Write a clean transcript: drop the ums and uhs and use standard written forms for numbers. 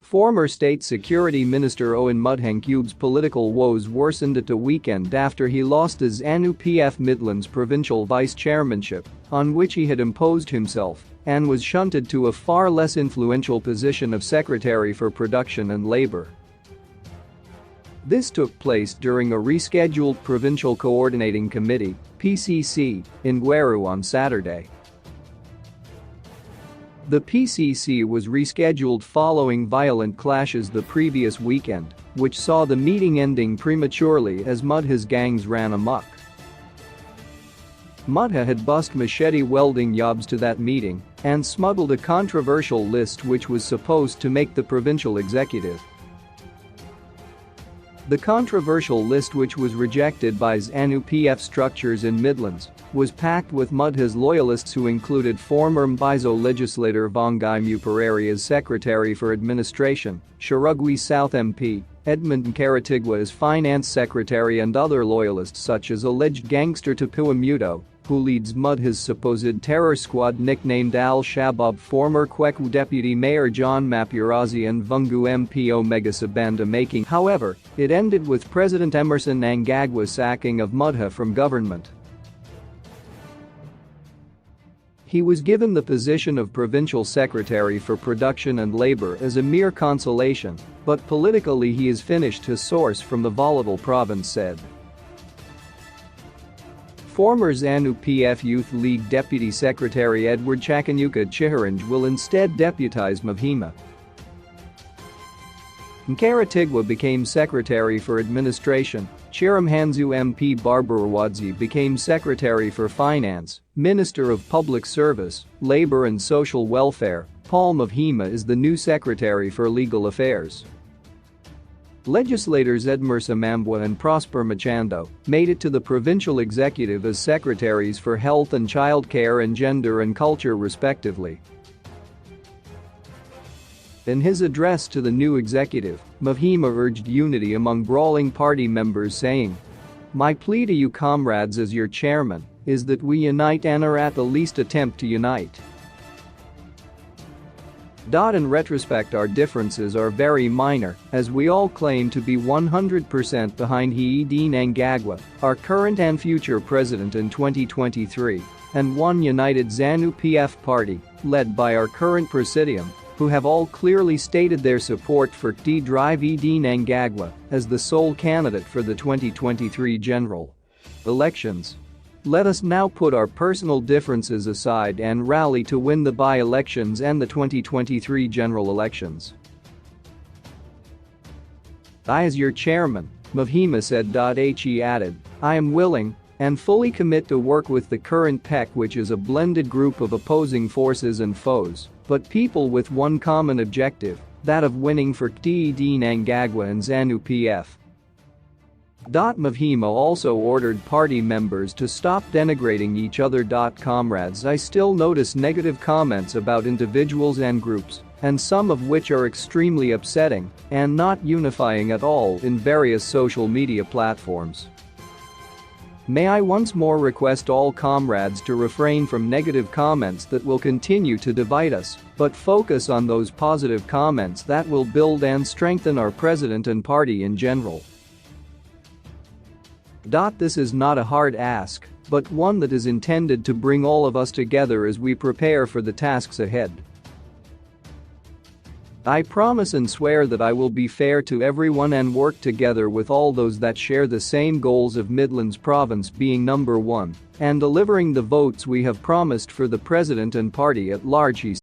Former State Security Minister Owen Mudhengube's political woes worsened at a weekend after he lost his ZANU-PF Midlands provincial vice-chairmanship, on which he had imposed himself, and was shunted to a far less influential position of Secretary for Production and Labour. This took place during a rescheduled Provincial Coordinating Committee (PCC) in Gweru on Saturday. The PCC was rescheduled following violent clashes the previous weekend, which saw the meeting ending prematurely as Mudha's gangs ran amok. Mudha had bussed machete welding jobs to that meeting and smuggled a controversial list which was supposed to make the provincial executive. The controversial list, which was rejected by ZANU-PF structures in Midlands, was packed with Mudha's loyalists who included former Mbizo legislator Vongai Mupereri as Secretary for Administration, Shirugwi South MP, Edmund Nkaratigwa as Finance Secretary, and other loyalists such as alleged gangster Tapua Muto, who leads Mudha's supposed terror squad nicknamed Al-Shabaab, former Kweku Deputy Mayor John Mapurazi, and Vungu MP Omega Sabanda making. However, it ended with President Emerson Mnangagwa's sacking of Mudha from government. He was given the position of Provincial Secretary for Production and Labour as a mere consolation, but politically he is finished, his source from the volatile province said. Former ZANU-PF Youth League Deputy Secretary Edward Chakanyuka Chiharanj will instead deputize Mavhima. Nkaratigwa became Secretary for Administration, Chiramhanzu MP Barbara Wadzi became Secretary for Finance, Minister of Public Service, Labour and Social Welfare. Paul Mavhima is the new Secretary for Legal Affairs. Legislators Edmursa Mambwa and Prosper Machando made it to the provincial executive as secretaries for health and childcare and gender and culture respectively. In his address to the new executive, Mavhima urged unity among brawling party members, saying, "My plea to you comrades as your chairman is that we unite and or at the least attempt to unite." In retrospect, our differences are very minor, as we all claim to be 100% behind Hakainde Mnangagwa, our current and future president in 2023, and one united ZANU-PF party, led by our current presidium, who have all clearly stated their support for Hakainde Mnangagwa as the sole candidate for the 2023 general elections. Let us now put our personal differences aside and rally to win the by-elections and the 2023 general elections. I, as your chairman, Mavhima said. He added, I am willing and fully commit to work with the current PEC, which is a blended group of opposing forces and foes, but people with one common objective, that of winning for Hakainde Mnangagwa and ZANU-PF. Mavhima also ordered party members to stop denigrating each other. Comrades, I still notice negative comments about individuals and groups, and some of which are extremely upsetting and not unifying at all in various social media platforms. May I once more request all comrades to refrain from negative comments that will continue to divide us, but focus on those positive comments that will build and strengthen our president and party in general. This is not a hard ask, but one that is intended to bring all of us together as we prepare for the tasks ahead. I promise and swear that I will be fair to everyone and work together with all those that share the same goals of Midlands Province being number one and delivering the votes we have promised for the president and party at large, he